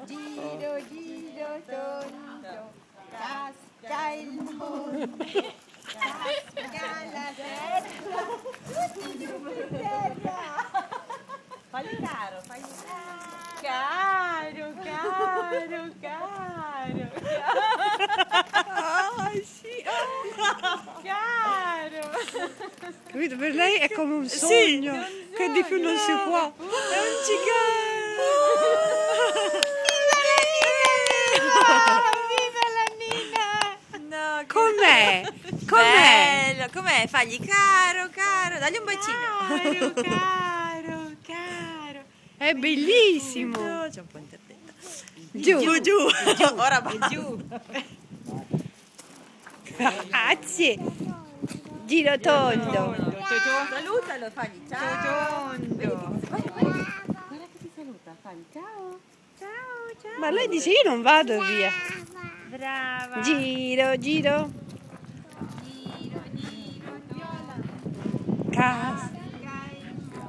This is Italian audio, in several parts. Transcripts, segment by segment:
Giro, giro, tondo, casca il mondo, casca la terra, tutti giù in terra. Fagli caro, fagli caro. Caro, caro, caro. Oh, sì. Caro. Capito? Per lei è come un sogno, che di più non si può. È un gigante. Viva la Nina! No, Com'è? Com'è? bello, com'è? Fagli caro, caro, dagli un bacino. Caro, caro. È bellissimo. C'è un po' interdetta. Giù. Giù. Ora va giù. Grazie. Giro tondo. Salutalo, fagli ciao. Guarda che ti saluta, fagli ciao. Ciao, ciao. Ma lei dice io non vado via. Brava. Giro, giro. Giro, giro, viola. Casa.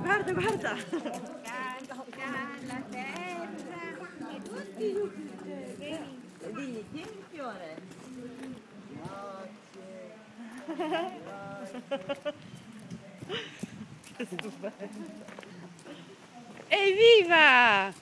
Guarda, guarda. Casca la terra e tutti giù. Digli, tieni il fiore. Evviva!